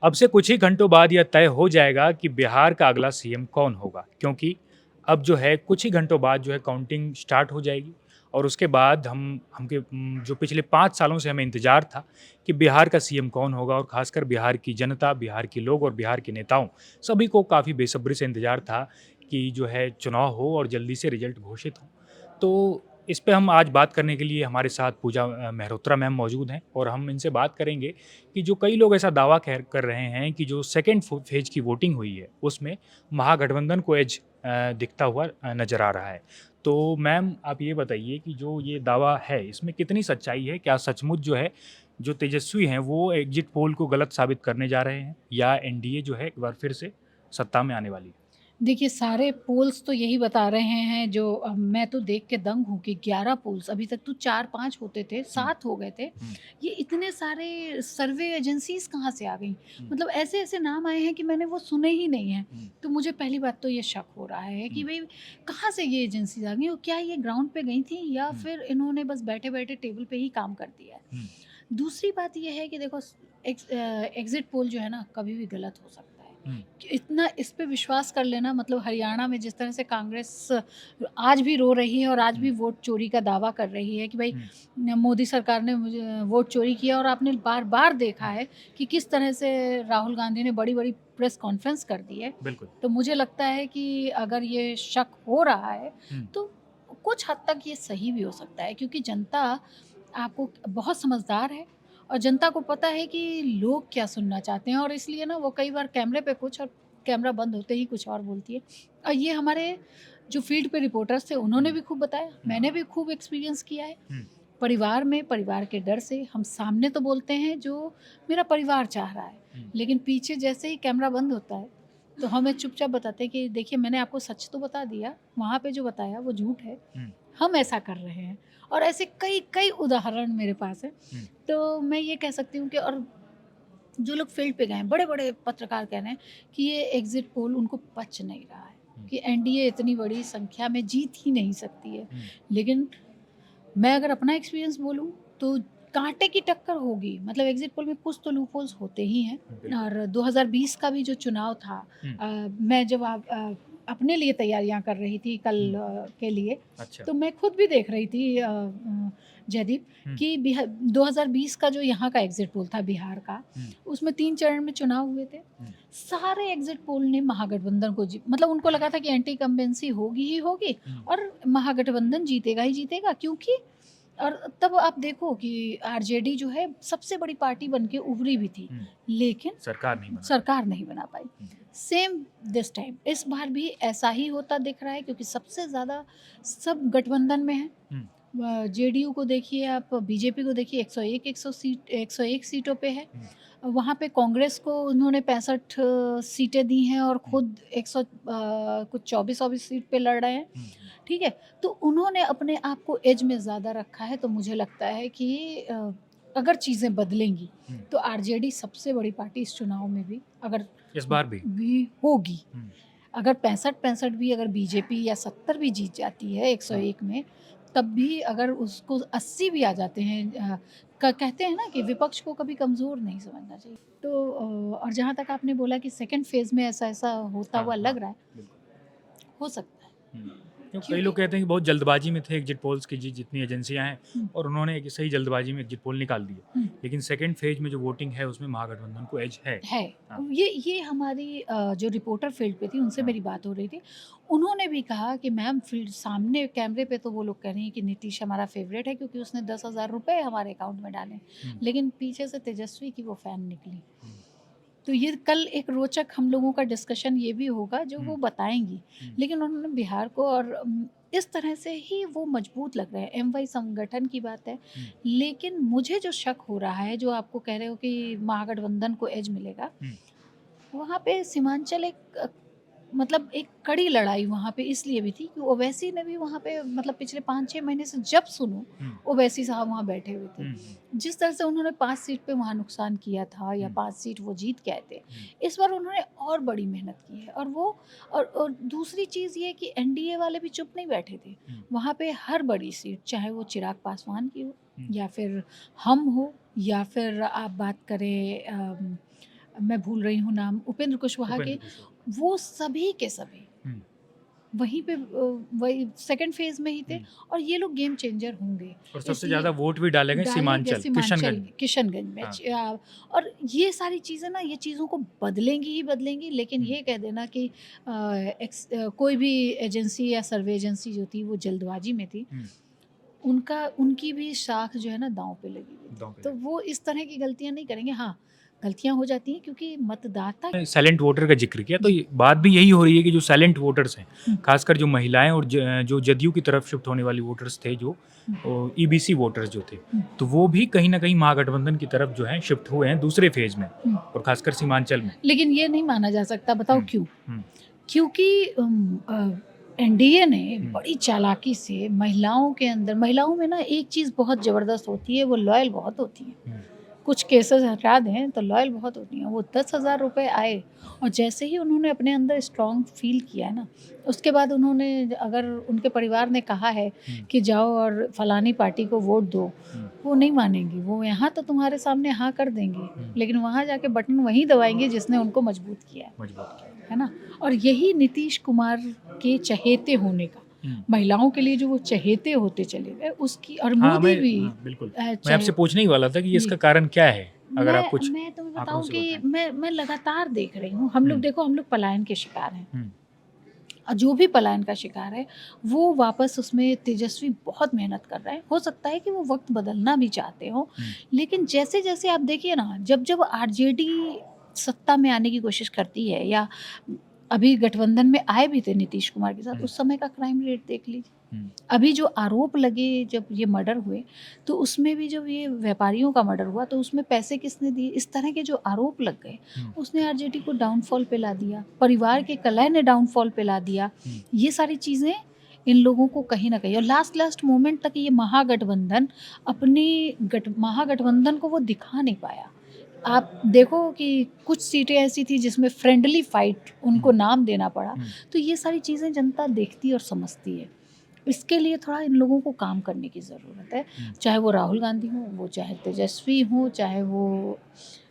अब से कुछ ही घंटों बाद यह तय हो जाएगा कि बिहार का अगला सीएम कौन होगा, क्योंकि अब जो है कुछ ही घंटों बाद जो है काउंटिंग स्टार्ट हो जाएगी और उसके बाद जो पिछले 5 सालों से हमें इंतज़ार था कि बिहार का सीएम कौन होगा और ख़ासकर बिहार की जनता, बिहार के लोग और बिहार के नेताओं, सभी को काफ़ी बेसब्री से इंतज़ार था कि जो है चुनाव हो और जल्दी से रिज़ल्ट घोषित हो। तो इस पे हम आज बात करने के लिए हमारे साथ पूजा मेहरोत्रा मैम मौजूद हैं और हम इनसे बात करेंगे कि जो कई लोग ऐसा दावा कर रहे हैं कि जो सेकंड फेज की वोटिंग हुई है उसमें महागठबंधन को एज दिखता हुआ नजर आ रहा है। तो मैम आप ये बताइए कि जो ये दावा है इसमें कितनी सच्चाई है? क्या सचमुच जो है जो तेजस्वी हैं वो एग्जिट पोल को गलत साबित करने जा रहे हैं या एनडीए जो है एक बार फिर से सत्ता में आने वाली है? देखिए, सारे पोल्स तो यही बता रहे हैं जो मैं तो देख के दंग हूँ कि 11 पोल्स अभी तक तो 4-5 होते थे, हुँ, 7 हो गए थे। हुँ, ये इतने सारे सर्वे एजेंसीज़ कहाँ से आ गईं? हुँ, मतलब ऐसे-ऐसे नाम आए हैं कि मैंने वो सुने ही नहीं हैं। हुँ, तो मुझे पहली बात तो ये शक हो रहा है कि हुँ, भई कहाँ से ये एजेंसीज़ आ गईं और क्या ये ग्राउंड पे गई थीं या हुँ, फिर इन्होंने बस बैठे-बैठे टेबल पे ही काम कर दिया है? हुँ, दूसरी बात ये है कि देखो एग्ज़िट पोल जो है ना, कभी भी गलत हो सकता है। हुँ, कि इतना इस पे विश्वास कर लेना मतलब हरियाणा में जिस तरह से कांग्रेस आज भी रो रही है और आज भी हुँ, वोट चोरी का दावा कर रही है कि भाई हुँ, मोदी सरकार ने मुझे वोट चोरी किया और आपने बार-बार देखा हुँ, है कि किस तरह से राहुल गांधी ने बड़ी-बड़ी प्रेस कॉन्फ्रेंस कर दी है। बिल्कुल। तो मुझे लगता है कि अगर ये शक हो रहा है, हुँ, तो कुछ हद तक ये सही भी हो सकता है क्योंकि जनता आपको बहुत समझदार है और जनता को पता है कि लोग क्या सुनना चाहते हैं और इसलिए ना वो कई बार कैमरे पे कुछ और कैमरा बंद होते ही कुछ और बोलती है। और ये हमारे जो फील्ड पे रिपोर्टर्स थे उन्होंने हुँ, भी खूब बताया, हुँ, मैंने भी खूब एक्सपीरियंस किया है। हुँ, परिवार में परिवार के डर से हम सामने तो बोलते हैं जो मेरा परिवार चाह रहा है, हुँ, लेकिन पीछे जैसे ही कैमरा बंद होता है, तो हमें चुपचाप बताते हैं कि देखिए मैंने आपको सच तो बता दिया, वहाँ पे जो बताया वो झूठ है, हुँ, हम ऐसा कर रहे हैं। और ऐसे कई उदाहरण मेरे पास हैं। हुँ, तो मैं ये कह सकती हूँ कि और जो लोग फील्ड पे गए हैं, बड़े-बड़े पत्रकार कह रहे हैं कि ये एग्ज़िट पोल उनको पच नहीं रहा है, हुँ, कि एनडीए इतनी बड़ी संख्या में जीत ही नहीं सकती है। हुँ, लेकिन मैं अगर अपना एक्सपीरियंस बोलूँ तो काँटे की टक्कर होगी, मतलब एग्ज़िट पोल में कुछ तो लूपहोल्स होते ही हैं। बिल्कुल। और 2020 का भी जो चुनाव था हुँ, मैं जब अपने लिए तैयारियाँ कर रही थी कल हुँ, के लिए, अच्छा। तो मैं खुद भी देख रही थी जयदीप हुँ, कि 2020 का जो यहाँ का एग्ज़िट पोल था बिहार का, हुँ, उसमें 3 चरण में चुनाव हुए थे। हुँ, सारे एग्ज़िट पोल ने महागठबंधन को जी मतलब उनको लगा था कि एंटी इनकम्बेंसी होगी ही होगी हुँ, और महागठबंधन जीतेगा ही जीतेगा क्योंकि और तब आप देखो कि आरजेडी जो है सबसे बड़ी पार्टी बन के उभरी भी थी, हुँ, लेकिन सरकार नहीं बना पाई। सरकार नहीं बना पाई। हुँ, सेम दिस टाइम इस बार भी ऐसा ही होता दिख रहा है क्योंकि सबसे ज़्यादा सब गठबंधन में हैं। हुँ, जेडीयू को देखिए आप, बीजेपी को देखिए 101 सीटों पे है। हुँ, वहाँ पे कांग्रेस को उन्होंने 65 सीटें दी हैं और हुँ, खुद कुछ 24-24 सीट पे लड़ रहे हैं, हुँ, हुँ, ठीक है? तो उन्होंने अपने आप को एज में ज़्यादा रखा है, तो मुझे लगता है कि अगर चीज़ें बदलेंगी, हुँ, तो आरजेडी सबसे बड़ी पार्टी इस चुनाव में भी अगर इस बार भी। भी होगी। हुँ, अगर 65-65 भी अगर बीजेपी या 70 भी जीत जाती है हुँ, 101 में, तब भी अगर उसको 80 भी आ जाते हैं कहते हैं ना कि विपक्ष को कभी कमज़ोर नहीं समझना चाहिए। तो और जहाँ तक आपने बोला कि सेकंड फ़ेज़ में ऐसा-ऐसा होता हाँ, हुआ हाँ, लग रहा है, बिल्कुल। हो सकता है। हुँ, क्यों कई लोग क्योंकि कहते हैं कि बहुत जल्दबाजी में थे एग्ज़िट पोल्स की जितनी एजेंसियाँ हैं हुँ, और उन्होंने एक सही जल्दबाजी में एग्ज़िट पोल निकाल दिए। हुँ। लेकिन सेकंड फेज़ में जो वोटिंग है उसमें महागठबंधन को एज है। है। हाँ, ये हमारी जो रिपोर्टर फ़ील्ड पे थी उनसे हाँ, मेरी बात हो रही थी। उन्होंने भी कहा कि मैम फ़ील्ड सामने कैमरे पे तो वो लोग कह रही हैं कि नीतीश हमारा फ़ेवरेट है क्योंकि उसने 10,000 रुपए हमारे अकाउंट में डाले। हुँ, लेकिन पीछे से तेजस्वी की वो फ़ैन निकली। हुँ, तो ये कल एक रोचक हम लोगों का डिस्कशन ये भी होगा जो हुँ, वो बताएँगी। हुँ, लेकिन उन्होंने बिहार को और इस तरह से ही वो मजबूत लग रहे हैं। एमवाई संगठन की बात है। हुँ, लेकिन मुझे जो शक हो रहा है, जो आपको कह रहे हो कि महागठबंधन को एज मिलेगा, हुँ, वहाँ पे सीमांचल एक मतलब एक कड़ी लड़ाई वहाँ पे इसलिए भी थी कि ओवैसी ने भी वहाँ पे मतलब पिछले 5-6 महीने से जब सुनो, हुँ, ओवैसी साहब वहाँ बैठे हुए थे। हुँ, हुँ, जिस तरह से उन्होंने 5 सीट पे वहाँ नुकसान किया था या हुँ, 5 सीट वो जीत के आए थे, हुँ, इस बार उन्होंने और बड़ी मेहनत की है और वो और दूसरी चीज़ ये कि एनडीए वाले भी चुप नहीं बैठे थे। हुँ, वहाँ पे हर बड़ी सीट, चाहे वो चिराग पासवान की हो हुँ, या फिर हम हो या फिर आप बात करें मैं भूल रही हूँ नाम, उपेंद्र कुशवाहा के, उपेंद्र कुशवाहा। वो सभी के सभी हुँ, वहीं पे वही सेकंड फेज़ में ही थे, हुँ। और ये लोग गेम चेंजर होंगे। और सबसे इसलिए ज़्यादा वोट भी डाले गए डाले गए सीमांचल, सीमांचल किशनगंज में, में। किशनगंज में हाँ। और ये सारी चीज़ें ना, ये चीज़ों को बदलेंगी ही बदलेंगी, लेकिन हुँ, ये कह देना कि कोई भी एजेंसी या सर्वे एजेंसी जो थी वो जल्दबाजी में थी, हुँ। उनकी भी साख जो है ना दाँव पे लगी हुई थी। दाँव पे तो लगे। वो इस तरह की गलतियाँ नहीं करेंगे। हाँ, गलतियाँ हो जाती हैं क्योंकि मतदाता। साइलेंट वोटर का ज़िक्र किया, तो जी। ये बात भी यही हो रही है कि जो साइलेंट वोटर्स हैं, हुँ, ख़ासकर जो महिलाएँ और जो जदयू की तरफ शिफ्ट होने वाली वोटर्स थे, जो हुँ, ईबीसी वोटर्स जो थे, हुँ, तो वो भी कहीं न कहीं महागठबंधन की तरफ जो हैं शिफ्ट हुए हैं दूसरे फ़ेज़ में, हुँ। और ख़ासकर सीमांचल में। लेकिन ये नहीं माना जा सकता, बताओ हुँ, क्यों? हुँ, क्योंकि एनडीए ने हुँ, बड़ी चालाकी से महिलाओं में ना एक चीज़ बहुत ज़बरदस्त होती है, वो लॉयल बहुत होती हैं। हुँ, कुछ केसेस हटा दें तो लॉयल बहुत होती हैं। वो 10,000 रुपए आए, और जैसे ही उन्होंने अपने अंदर स्ट्रॉन्ग फ़ील किया है ना, उसके बाद उन्होंने, अगर उनके परिवार ने कहा है हुँ, कि जाओ और फलानी पार्टी को वोट दो, हुँ, वो नहीं मानेंगी। वो यहाँ तो तुम्हारे सामने हाँ कर देंगी, हुँ, लेकिन वहाँ जाके बटन वहीं दबाएँगे जिसने उनको मजबूत किया मजबूत किया। है ना? और यही नीतीश कुमार के चहेते होने का, हुँ। महिलाओं के लिए जो वो चहेते होते चले गए उसकी, और हाँ, मोदी भी हाँ, बिल्कुल। मैं चाहे। आपसे पूछने ही वाला था कि जी। इसका कारण क्या है? अगर आप कुछ मैं तुम्हें आँकड़ों बताऊँ से कि बताएँ। मैं लगातार देख रही हूँ, हुँ, हम लोग पलायन के शिकार हैं। हुँ, और जो भी पलायन का शिकार है, वो वापस उसमें तेजस्वी बहुत मेहनत कर रहे हैं। हो सकता है कि वो वक़्त बदलना भी चाहते हों, हुँ, लेकिन जैसे-जैसे आप देखिए ना, जब आरजेडी सत्ता में आने की कोशिश करती है, या अभी गठबंधन में आए भी थे नीतीश कुमार के साथ, हुँ, उस समय का क्राइम रेट देख लीजिए। हुँ, अभी जो आरोप लगे, जब ये मर्डर हुए, तो उसमें भी जब ये व्यापारियों का मर्डर हुआ, तो उसमें पैसे किसने दिए? इस तरह के जो आरोप लग गए, हुँ, उसने आरजेडी को डाउनफॉल पे ला दिया, परिवार के कलह ने डाउनफॉल पे ला दिया। हुँ, ये सारी चीज़ें इन लोगों को कहीं न कहीं, और लास्ट मोमेंट तक ये महागठबंधन महागठबंधन को वो दिखा नहीं पाया। आप देखो कि कुछ सीटें ऐसी थी जिसमें फ्रेंडली फाइट उनको हुँ, नाम देना पड़ा। हुँ, तो ये सारी चीज़ें जनता देखती और समझती है। इसके लिए थोड़ा इन लोगों को काम करने की ज़रूरत है। हुँ, चाहे वो राहुल गांधी हों, वो चाहे तेजस्वी हों, चाहे वो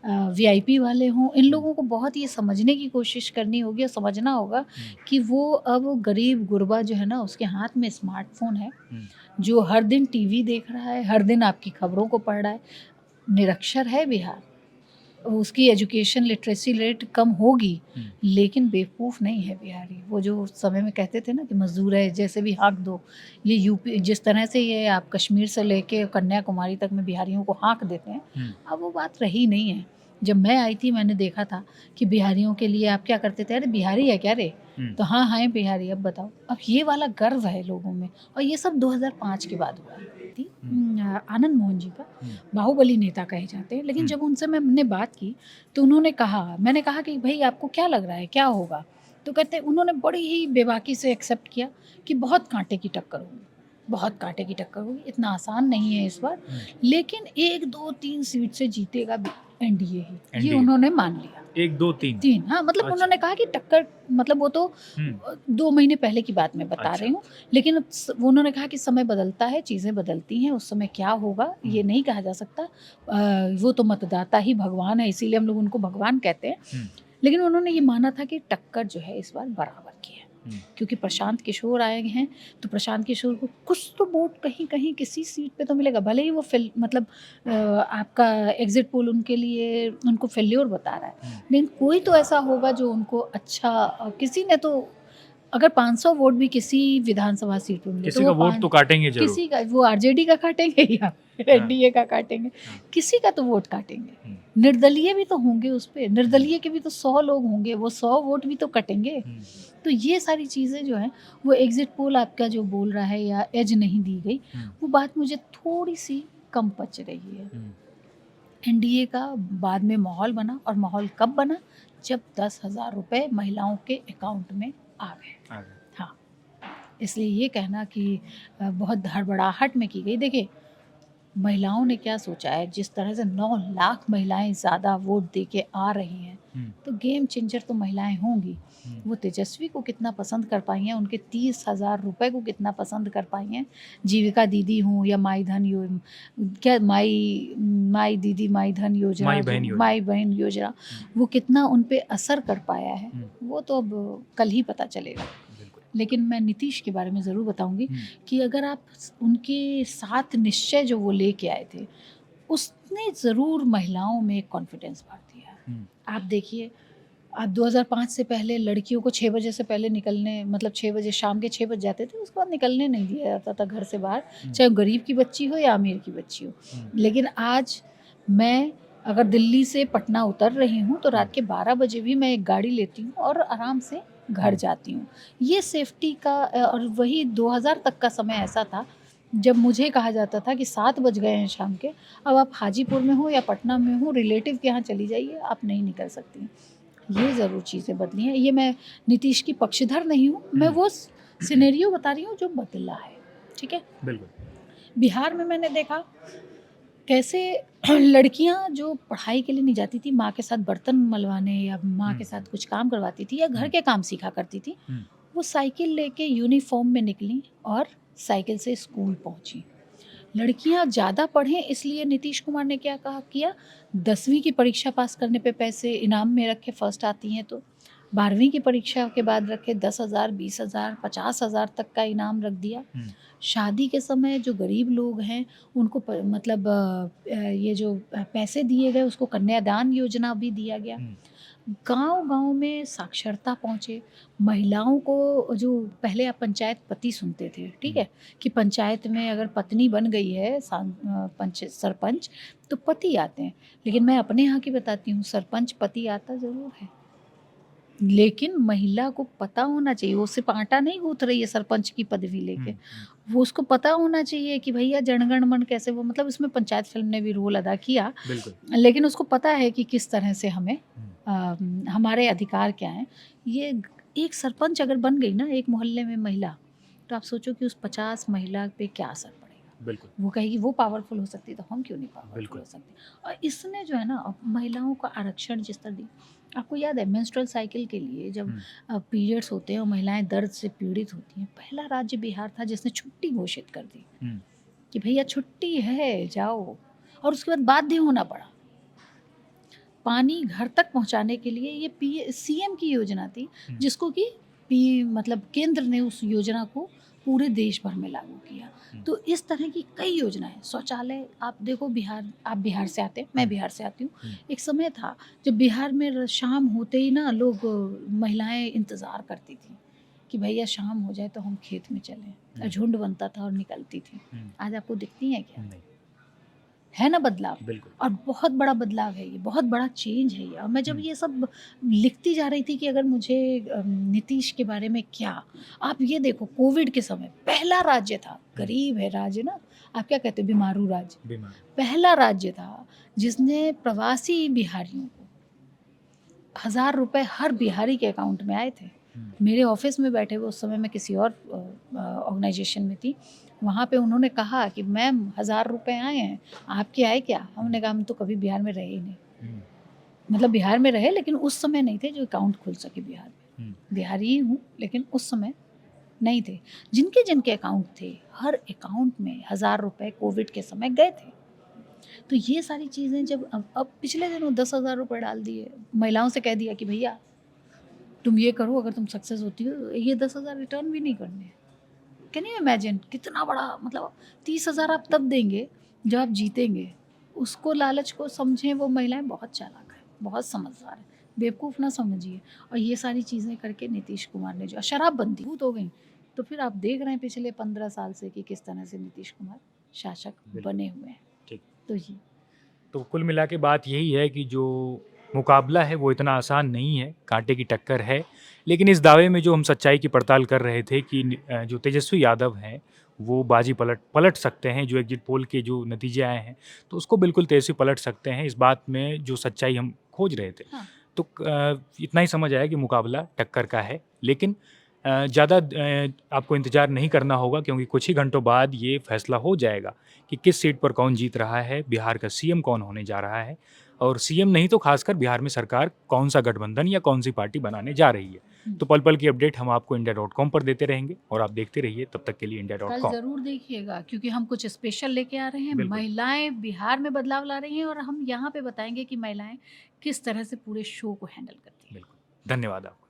वीआईपी वाले हों, इन हुँ, लोगों को बहुत ये समझने की कोशिश करनी होगी और समझना होगा हुँ, कि वो अब गरीब गुरबा जो है ना, उसके हाथ में स्मार्टफ़ोन है, हुँ, जो हर दिन टीवी देख रहा है, हर दिन आपकी खबरों को पढ़ रहा है। निरक्षर है बिहार, उसकी एजुकेशन लिटरेसी रेट कम होगी, हुँ, लेकिन बेवकूफ़ नहीं है बिहारी। वो जो उस समय में कहते थे ना कि मज़दूर है जैसे भी हाँक दो, ये यूपी जिस तरह से ये आप कश्मीर से लेके कन्याकुमारी तक में बिहारियों को हाँक देते हैं, हुँ, अब वो बात रही नहीं है। जब मैं आई थी मैंने देखा था कि बिहारियों के लिए आप क्या करते थे, अरे बिहारी है क्या रे? हुँ, तो हाँ, हाँ बिहारी, अब बताओ। अब ये वाला गर्व है लोगों में, और ये सब 2005 के बाद हुआ है। हुँ, आनंद मोहन जी का हुँ, बाहुबली नेता कहे जाते हैं, लेकिन हुँ, जब उनसे मैंने बात की, तो मैंने कहा कि भई आपको क्या लग रहा है, क्या होगा? तो कहते हैं, उन्होंने बड़ी ही बेबाकी से एक्सेप्ट किया कि बहुत काँटे की टक्कर होगी, बहुत काँटे की टक्कर होगी, इतना आसान नहीं है इस बार, हुँ, लेकिन 1, 2, 3 सीट से जीतेगा एनडीए ही, ये एनडीए उन्होंने मान लिया। 1, 2, 3 3 हाँ, मतलब अच्छा, उन्होंने कहा कि टक्कर, मतलब वो तो हुँ, 2 महीने पहले की बात मैं बता अच्छा, रही हूँ। लेकिन वो उन्होंने कहा कि समय बदलता है, चीज़ें बदलती हैं, उस समय क्या होगा हुँ, ये नहीं कहा जा सकता। वो तो मतदाता ही भगवान है, इसीलिए हम लोग उनको भगवान कहते हैं। हुँ, लेकिन उन्होंने ये माना था कि टक्कर जो है इस बार बराबर की है। हुँ, क्योंकि प्रशांत किशोर आए हैं, तो प्रशांत किशोर को कुछ तो वोट कहीं-कहीं किसी सीट पे तो मिलेगा। भले ही वो मतलब आपका एग्ज़िट पोल उनके लिए उनको फेल्योर बता रहा है। हुँ, लेकिन कोई तो ऐसा होगा जो उनको अच्छा, किसी ने तो, अगर 500 वोट भी किसी विधानसभा सीट में मिले तो किसी का वो वोट तो 5, काटेंगे ज़रूर। किसी का, वो आरजेडी का काटेंगे या हाँ, एनडीए का काटेंगे, हाँ, किसी का तो वोट काटेंगे। हुँ, निर्दलीय भी तो होंगे उस पे, हुँ, निर्दलीय के भी तो 100 लोग होंगे, वो 100 वोट भी तो कटेंगे। हुँ, तो ये सारी चीज़ें जो हैं, वो एग्ज़िट पोल आपका जो बोल रहा है या एज नहीं दी गई, हुँ, वो बात मुझे थोड़ी-सी कम पच रही है। हुँ, एनडीए का बाद में माहौल बना, और माहौल कब बना? जब 10,000 रुपए महिलाओं के अकाउंट में आ गए। आ गए। हाँ, इसलिए ये कहना कि बहुत हड़बड़ाहट में की गई, देखिए महिलाओं ने क्या सोचा है, जिस तरह से 9 लाख महिलाएं ज़्यादा वोट दे के आ रही हैं, हुँ, तो गेम चेंजर तो महिलाएं होंगी। हुँ, वो तेजस्वी को कितना पसंद कर पाई हैं, उनके 30,000 रुपए को कितना पसंद कर पाई हैं, जीविका दीदी हों या माई धन यो क्या माई माई दीदी माई धन योजना, माई जो बहन योजना। माई बहन योजना, हुँ, वो कितना उन पे असर कर पाया है, हुँ, वो तो अब कल ही पता चलेगा। बिल्कुल। लेकिन मैं नीतीश के बारे में ज़रूर बताऊँगी हुँ, कि अगर आप उनके सात निश्चय जो वो लेके आए थे, उसने ज़रूर महिलाओं में एक कॉन्फिडेंस भर दिया है। हुँ, आप देखिए, आप 2005 से पहले लड़कियों को 6 बजे से पहले निकलने, मतलब 6 बजे, शाम के 6 बज जाते थे, उसके बाद निकलने नहीं दिया जाता था घर से बाहर, हुँ, चाहे वो गरीब की बच्ची हो या अमीर की बच्ची हो। हुँ, लेकिन आज मैं अगर दिल्ली से पटना उतर रही हूँ, तो हुँ, रात के 12 बजे भी मैं एक गाड़ी लेती हूँ और आराम से घर हुँ, जाती हूँ। ये सेफ्टी का और वही 2000 तक का समय ऐसा था, जब मुझे कहा जाता था कि 7 बज गए हैं शाम के, अब आप हाजीपुर में हो या पटना में हो, रिलेटिव के यहाँ चली जाइए, आप नहीं निकल सकती। ये ज़रूर चीज़ें बदली हैं। ये मैं नीतीश की पक्षधर नहीं हूँ, मैं हुँ, वो सिनेरियो बता रही हूँ जो बदला है, ठीक है? बिल्कुल। बिहार में मैंने देखा कैसे लड़कियां जो पढ़ाई के लिए नहीं जाती थी, माँ के साथ बर्तन मलवाने या माँ हुँ, के साथ कुछ काम करवाती थी या घर हुँ, के काम सीखा करती थी, हुँ, वो साइकिल लेके यूनिफॉर्म में निकली और साइकिल से स्कूल पहुंची। लड़कियां ज़्यादा पढ़ें, इसलिए नीतीश कुमार ने क्या कहा किया, 10वीं की परीक्षा पास करने पे पैसे इनाम में रखे, फर्स्ट आती हैं तो 12वीं की परीक्षा के बाद रखे 10,000, 20,000, 50,000 तक का इनाम रख दिया। हुँ, शादी के समय जो गरीब लोग हैं उनको मतलब ये जो पैसे दिए गए, उसको कन्यादान योजना भी दिया गया। हुँ, गांव-गांव में साक्षरता पहुँचे, महिलाओं को जो पहले आप पंचायत पति सुनते थे, ठीक हुँ, है? कि पंचायत में अगर पत्नी बन गई है पंच सरपंच, तो पति आते हैं। लेकिन मैं अपने यहाँ की बताती हूँ, सरपंच पति आता ज़रूर है। लेकिन महिला को पता होना चाहिए, वो सिर्फ़ आटा नहीं गूँथ रही है सरपंच की पदवी हुँ, लेके। हुँ, वो उसको पता होना चाहिए कि भैया जनगण मन कैसे, वो मतलब इसमें पंचायत फ़िल्म ने भी रोल अदा किया। बिल्कुल। लेकिन उसको पता है कि किस तरह से हमें हुँ, हमारे अधिकार क्या हैं। ये एक सरपंच अगर बन गई ना एक मोहल्ले में महिला, तो आप सोचो कि उस 50 महिला पे क्या असर पड़ेगा। बिल्कुल, वो कहेगी वो पावरफुल हो सकती है, तो हम क्यों नहीं पावरफुल बिल्कुल। हो सकते। और इसने जो है ना अब महिलाओं का आरक्षण जिस तरह दी, आपको याद है मेंस्ट्रुअल साइकिल के लिए जब हुँ, पीरियड्स होते हैं और महिलाएं दर्द से पीड़ित होती हैं, पहला राज्य बिहार था जिसने छुट्टी घोषित कर दी हुँ, कि भैया छुट्टी है जाओ। और उसके बाद बाध्य होना पड़ा, पानी घर तक पहुंचाने के लिए ये पी सीएम की योजना थी, हुँ, जिसको कि पी मतलब केंद्र ने उस योजना को पूरे देश भर में लागू किया। हुँ, तो इस तरह की कई योजनाएं, शौचालय आप देखो, बिहार, आप बिहार से आते हैं, मैं हुँ, बिहार से आती हूँ। हुँ, एक समय था जब बिहार में शाम होते ही ना लोग महिलाएं इंतज़ार करती थी कि भैया शाम हो जाए तो हम खेत में चलें, हुँ, झुंड बनता था और निकलती थी। हुँ, आज आपको दिखती हैं क्या? नहीं, है ना बदलाव? बिल्कुल। और बहुत बड़ा बदलाव है ये, बहुत बड़ा चेंज है ये। और मैं जब हुँ, ये सब लिखती जा रही थी कि अगर मुझे नीतीश के बारे में क्या, आप ये देखो कोविड के समय पहला राज्य था, हुँ, गरीब है राज्य ना, आप क्या कहते हो बीमारू राज्य, बीमार। पहला राज्य था जिसने प्रवासी बिहारियों को 1000 रुपए हर बिहारी के अकाउंट में आए थे। हुँ, मेरे ऑफिस में बैठे हुए, उस समय मैं किसी और ऑर्गेनाइजेशन में थी, वहाँ पे उन्होंने कहा कि मैम 1000 रुपए आए हैं, आपके आए क्या? हुँ, हमने कहा हम तो कभी बिहार में रहे ही नहीं। हुँ, मतलब बिहार में रहे लेकिन उस समय नहीं थे जो अकाउंट खुल सके बिहार में। हुँ, बिहारी ही हूँ लेकिन उस समय नहीं थे। जिनके अकाउंट थे, हर अकाउंट में 1000 रुपए कोविड के समय गए थे। तो ये सारी चीज़ें जब अब पिछले दिनों 10,000 रुपए डाल दिए, महिलाओं से कह दिया कि भैया तुम ये करो, अगर तुम सक्सेस होती हो तो ये 10,000 रिटर्न भी नहीं करने हैं। कैन यू इमेजिन कितना बड़ा मतलब 30,000 आप तब देंगे जब आप जीतेंगे। उसको लालच को समझें, वो महिलाएं बहुत चालाक है, बहुत समझदार है, बेवकूफ़ ना समझिए। और ये सारी चीज़ें करके नीतीश कुमार ने जो शराबबंदी भूत हो गई, तो फिर आप देख रहे हैं पिछले 15 साल से कि किस तरह से नीतीश कुमार शासक बिल्कुल, बने हुए हैं। ठीक। तो ये तो कुल मिला के बात यही है कि जो मुकाबला है वो इतना आसान नहीं है, कांटे की टक्कर है। लेकिन इस दावे में जो हम सच्चाई की पड़ताल कर रहे थे कि जो तेजस्वी यादव हैं, वो बाजी पलट पलट सकते हैं, जो एग्ज़िट पोल के जो नतीजे आए हैं, तो उसको बिल्कुल तेजस्वी पलट सकते हैं। इस बात में जो सच्चाई हम खोज रहे थे। हाँ, तो इतना ही समझ आया कि मुकाबला टक्कर का है। लेकिन ज़्यादा आपको इंतज़ार नहीं करना होगा, क्योंकि कुछ ही घंटों बाद ये फैसला हो जाएगा कि किस सीट पर कौन जीत रहा है, बिहार का सीएम कौन होने जा रहा है और सीएम नहीं तो खासकर बिहार में सरकार कौन-सा गठबंधन या कौन-सी पार्टी बनाने जा रही है। हुँ। तो पल-पल की अपडेट हम आपको इंडिया.कॉम पर देते रहेंगे और आप देखते रहिए, तब तक के लिए कल इंडिया.कॉम। ज़रूर देखिएगा क्योंकि हम कुछ स्पेशल लेके आ रहे हैं। बिल्कुल, महिलाएँ बिहार में बदलाव ला रही हैं और हम यहाँ पे बताएँगे कि महिलाएँ किस तरह से पूरे शो को हैंडल करती हैं। बिल्कुल। धन्यवाद आपका।